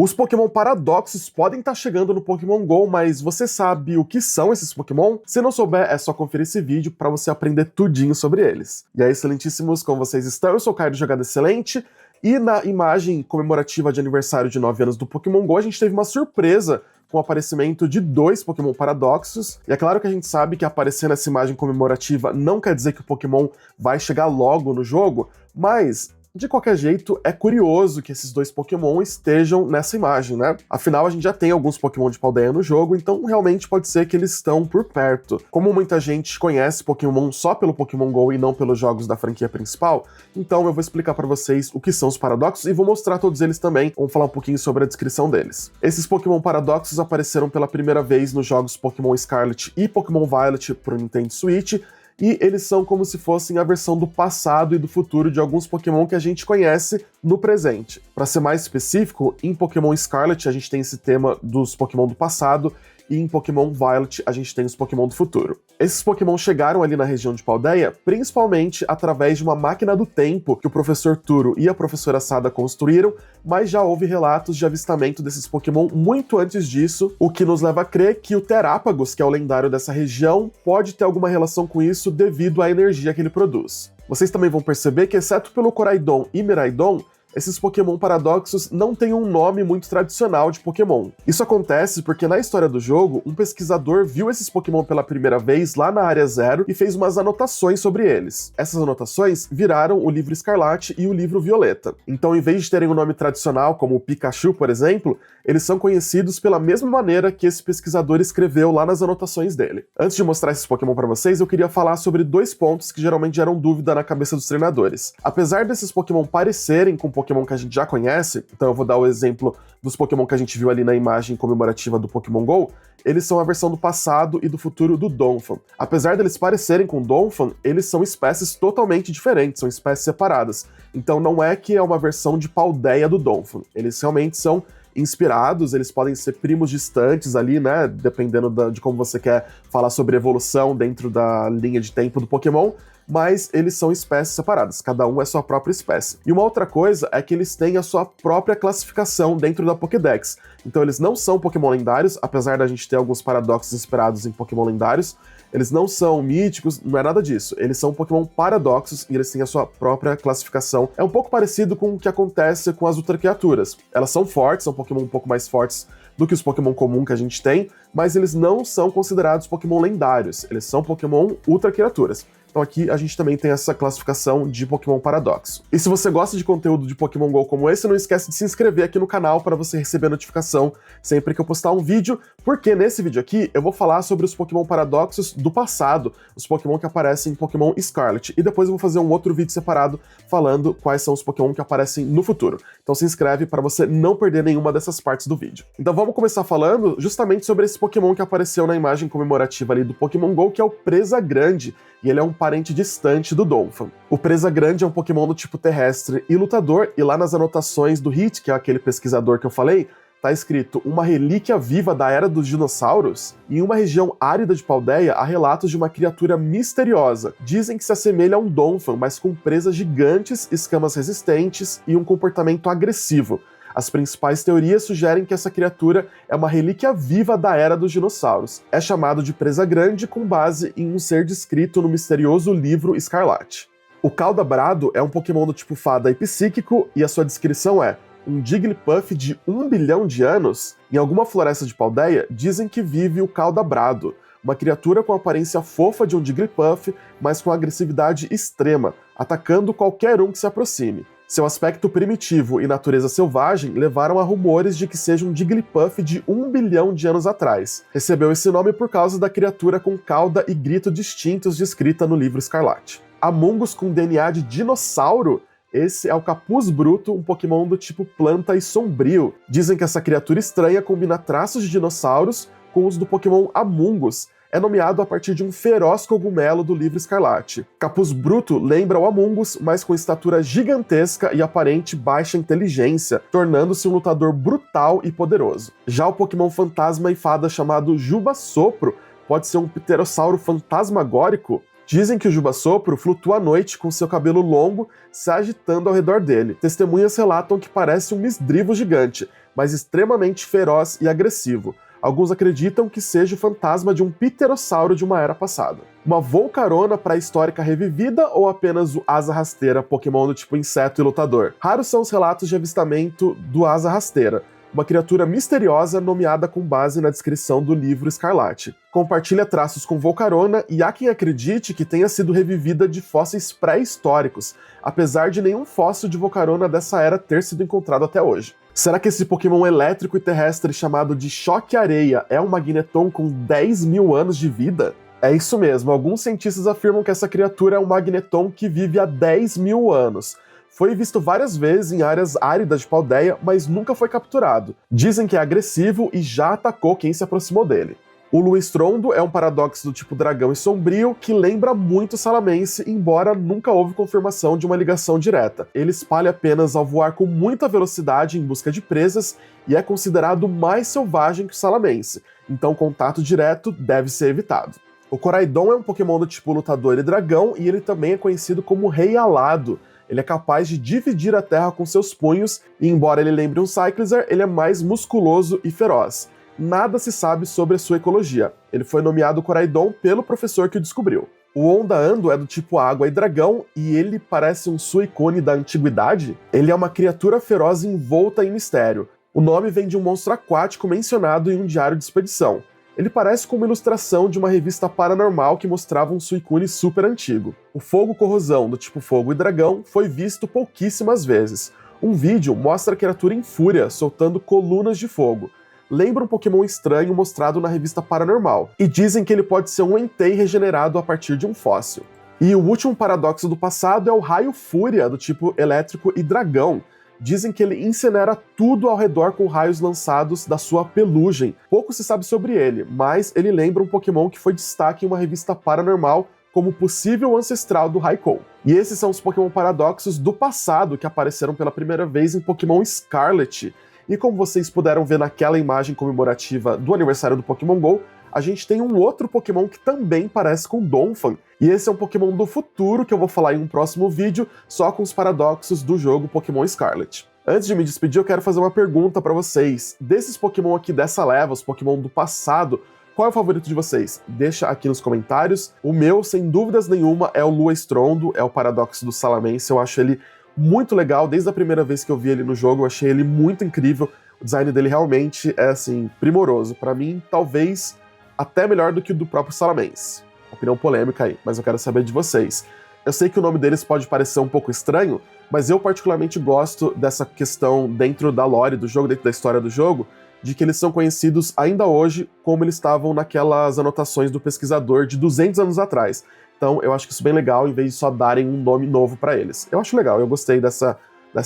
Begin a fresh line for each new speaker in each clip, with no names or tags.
Os Pokémon Paradoxos podem estar chegando no Pokémon GO, mas você sabe o que são esses Pokémon? Se não souber, é só conferir esse vídeo para você aprender tudinho sobre eles. E aí, excelentíssimos, como vocês estão? Eu sou o Caio do Jogada Excelente, e na imagem comemorativa de aniversário de 9 anos do Pokémon GO, a gente teve uma surpresa com o aparecimento de 2 Pokémon Paradoxos. E é claro que a gente sabe que aparecer nessa imagem comemorativa não quer dizer que o Pokémon vai chegar logo no jogo, mas de qualquer jeito, é curioso que esses 2 Pokémon estejam nessa imagem, né? Afinal, a gente já tem alguns Pokémon de Paldea no jogo, então realmente pode ser que eles estão por perto. Como muita gente conhece Pokémon só pelo Pokémon GO e não pelos jogos da franquia principal, então eu vou explicar pra vocês o que são os Paradoxos e vou mostrar todos eles também, vamos falar um pouquinho sobre a descrição deles. Esses Pokémon Paradoxos apareceram pela primeira vez nos jogos Pokémon Scarlet e Pokémon Violet pro Nintendo Switch, e eles são como se fossem a versão do passado e do futuro de alguns Pokémon que a gente conhece no presente. Para ser mais específico, em Pokémon Scarlet a gente tem esse tema dos Pokémon do passado, e em Pokémon Violet a gente tem os Pokémon do futuro. Esses Pokémon chegaram ali na região de Paldea, principalmente através de uma máquina do tempo que o professor Turo e a professora Sada construíram, mas já houve relatos de avistamento desses Pokémon muito antes disso, o que nos leva a crer que o Terapagos, que é o lendário dessa região, pode ter alguma relação com isso devido à energia que ele produz. Vocês também vão perceber que, exceto pelo Koraidon e Miraidon, esses Pokémon Paradoxos não têm um nome muito tradicional de Pokémon. Isso acontece porque na história do jogo, um pesquisador viu esses Pokémon pela primeira vez lá na Área Zero e fez umas anotações sobre eles. Essas anotações viraram o livro Escarlate e o livro Violeta. Então, em vez de terem um nome tradicional, como o Pikachu, por exemplo, eles são conhecidos pela mesma maneira que esse pesquisador escreveu lá nas anotações dele. Antes de mostrar esses Pokémon pra vocês, eu queria falar sobre 2 pontos que geralmente geram dúvida na cabeça dos treinadores. Apesar desses Pokémon parecerem com Pokémon que a gente já conhece, então eu vou dar o exemplo dos Pokémon que a gente viu ali na imagem comemorativa do Pokémon GO, eles são a versão do passado e do futuro do Donphan. Apesar deles parecerem com Donphan, eles são espécies totalmente diferentes, são espécies separadas. Então não é que é uma versão de Paldea do Donphan, eles realmente são inspirados, eles podem ser primos distantes ali, né, dependendo de como você quer falar sobre evolução dentro da linha de tempo do Pokémon, mas eles são espécies separadas, cada um é sua própria espécie. E uma outra coisa é que eles têm a sua própria classificação dentro da Pokédex. Então eles não são Pokémon lendários, apesar da gente ter alguns paradoxos inspirados em Pokémon lendários, eles não são míticos, não é nada disso. Eles são Pokémon Paradoxos e eles têm a sua própria classificação. É um pouco parecido com o que acontece com as Ultra Criaturas. Elas são fortes, são Pokémon um pouco mais fortes do que os Pokémon comum que a gente tem, mas eles não são considerados Pokémon lendários. Eles são Pokémon Ultra Criaturas. Então aqui a gente também tem essa classificação de Pokémon Paradoxo. E se você gosta de conteúdo de Pokémon GO como esse, não esquece de se inscrever aqui no canal para você receber a notificação sempre que eu postar um vídeo, porque nesse vídeo aqui eu vou falar sobre os Pokémon Paradoxos do passado, os Pokémon que aparecem em Pokémon Scarlet, e depois eu vou fazer um outro vídeo separado falando quais são os Pokémon que aparecem no futuro. Então se inscreve para você não perder nenhuma dessas partes do vídeo. Então vamos começar falando justamente sobre esse Pokémon que apareceu na imagem comemorativa ali do Pokémon GO, que é o Presa Grande, e ele é um parente distante do Donphan. O Presa Grande é um Pokémon do tipo terrestre e lutador, e lá nas anotações do Hit, que é aquele pesquisador que eu falei, tá escrito uma relíquia viva da era dos dinossauros, e em uma região árida de Paldea há relatos de uma criatura misteriosa. Dizem que se assemelha a um Donphan, mas com presas gigantes, escamas resistentes e um comportamento agressivo. As principais teorias sugerem que essa criatura é uma relíquia viva da era dos dinossauros. É chamado de Presa Grande com base em um ser descrito no misterioso livro Escarlate. O Caldabrado é um Pokémon do tipo fada e psíquico, e a sua descrição é um Jigglypuff de 1 bilhão de anos. Em alguma floresta de Paldea, dizem que vive o Caldabrado, uma criatura com a aparência fofa de um Jigglypuff, mas com agressividade extrema, atacando qualquer um que se aproxime. Seu aspecto primitivo e natureza selvagem levaram a rumores de que seja um Jigglypuff de 1 bilhão de anos atrás. Recebeu esse nome por causa da criatura com cauda e grito distintos descrita no livro Escarlate. Amoonguss com DNA de dinossauro? Esse é o Capuz Bruto, um Pokémon do tipo planta e sombrio. Dizem que essa criatura estranha combina traços de dinossauros com os do Pokémon Amoonguss. É nomeado a partir de um feroz cogumelo do livro Escarlate. Capuz Bruto lembra o Amoonguss, mas com estatura gigantesca e aparente baixa inteligência, tornando-se um lutador brutal e poderoso. Já o Pokémon Fantasma e Fada chamado Juba Sopro pode ser um pterossauro fantasmagórico. Dizem que o Juba Sopro flutua à noite com seu cabelo longo se agitando ao redor dele. Testemunhas relatam que parece um esdrivo gigante, mas extremamente feroz e agressivo. Alguns acreditam que seja o fantasma de um pterossauro de uma era passada. Uma Volcarona pré-histórica revivida ou apenas o Asa Rasteira, Pokémon do tipo inseto e lutador? Raros são os relatos de avistamento do Asa Rasteira, uma criatura misteriosa nomeada com base na descrição do livro Escarlate. Compartilha traços com Volcarona e há quem acredite que tenha sido revivida de fósseis pré-históricos, apesar de nenhum fóssil de Volcarona dessa era ter sido encontrado até hoje. Será que esse Pokémon elétrico e terrestre chamado de Choque-Areia é um Magneton com 10 mil anos de vida? É isso mesmo, alguns cientistas afirmam que essa criatura é um Magneton que vive há 10 mil anos. Foi visto várias vezes em áreas áridas de Paldea, mas nunca foi capturado. Dizem que é agressivo e já atacou quem se aproximou dele. O Luestrondo é um Paradox do tipo dragão e sombrio que lembra muito Salamence, embora nunca houve confirmação de uma ligação direta. Ele espalha apenas ao voar com muita velocidade em busca de presas e é considerado mais selvagem que o Salamence, então contato direto deve ser evitado. O Coraidon é um Pokémon do tipo lutador e dragão e ele também é conhecido como Rei Alado. Ele é capaz de dividir a terra com seus punhos e, embora ele lembre um Cyclizar, ele é mais musculoso e feroz. Nada se sabe sobre a sua ecologia. Ele foi nomeado Coraidon pelo professor que o descobriu. O Ondaando é do tipo água e dragão e ele parece um Suicune da antiguidade. Ele é uma criatura feroz envolta em mistério. O nome vem de um monstro aquático mencionado em um diário de expedição. Ele parece com uma ilustração de uma revista paranormal que mostrava um Suicune super antigo. O Fogo Corrosão, do tipo fogo e dragão, foi visto pouquíssimas vezes. Um vídeo mostra a criatura em fúria, soltando colunas de fogo. Lembra um Pokémon estranho mostrado na revista Paranormal, e dizem que ele pode ser um Entei regenerado a partir de um fóssil. E o último paradoxo do passado é o Raio Fúria, do tipo elétrico e dragão. Dizem que ele incinera tudo ao redor com raios lançados da sua pelugem. Pouco se sabe sobre ele, mas ele lembra um Pokémon que foi destaque em uma revista Paranormal como possível ancestral do Raikou. E esses são os Pokémon paradoxos do passado que apareceram pela primeira vez em Pokémon Scarlet. E como vocês puderam ver naquela imagem comemorativa do aniversário do Pokémon GO, a gente tem um outro Pokémon que também parece com Donphan. E esse é um Pokémon do futuro que eu vou falar em um próximo vídeo, só com os paradoxos do jogo Pokémon Scarlet. Antes de me despedir, eu quero fazer uma pergunta pra vocês. Desses Pokémon aqui dessa leva, os Pokémon do passado, qual é o favorito de vocês? Deixa aqui nos comentários. O meu, sem dúvidas nenhuma, é o Luestrondo, é o paradoxo do Salamence. Eu acho ele muito legal, desde a primeira vez que eu vi ele no jogo, eu achei ele muito incrível. O design dele realmente é, assim, primoroso. Pra mim, talvez até melhor do que o do próprio Salamence. Opinião polêmica aí, mas eu quero saber de vocês. Eu sei que o nome deles pode parecer um pouco estranho, mas eu particularmente gosto dessa questão dentro da lore do jogo, dentro da história do jogo, de que eles são conhecidos ainda hoje como eles estavam naquelas anotações do pesquisador de 200 anos atrás. Então eu acho que isso é bem legal, em vez de só darem um nome novo pra eles. Eu acho legal, eu gostei dessa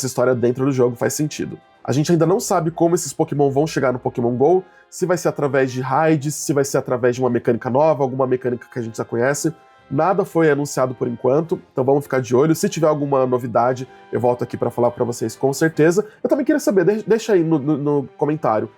história dentro do jogo, faz sentido. A gente ainda não sabe como esses Pokémon vão chegar no Pokémon GO, se vai ser através de raids, se vai ser através de uma mecânica nova, alguma mecânica que a gente já conhece. Nada foi anunciado por enquanto, então vamos ficar de olho. Se tiver alguma novidade, eu volto aqui pra falar pra vocês com certeza. Eu também queria saber, deixa aí no comentário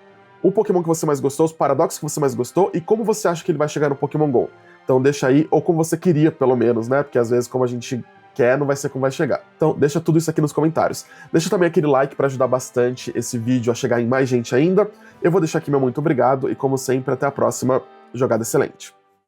o Pokémon que você mais gostou, os paradoxos que você mais gostou e como você acha que ele vai chegar no Pokémon GO. Então deixa aí, ou como você queria, pelo menos, né? Porque às vezes como a gente quer, não vai ser como vai chegar. Então deixa tudo isso aqui nos comentários. Deixa também aquele like para ajudar bastante esse vídeo a chegar em mais gente ainda. Eu vou deixar aqui meu muito obrigado e como sempre, até a próxima. Jogada excelente!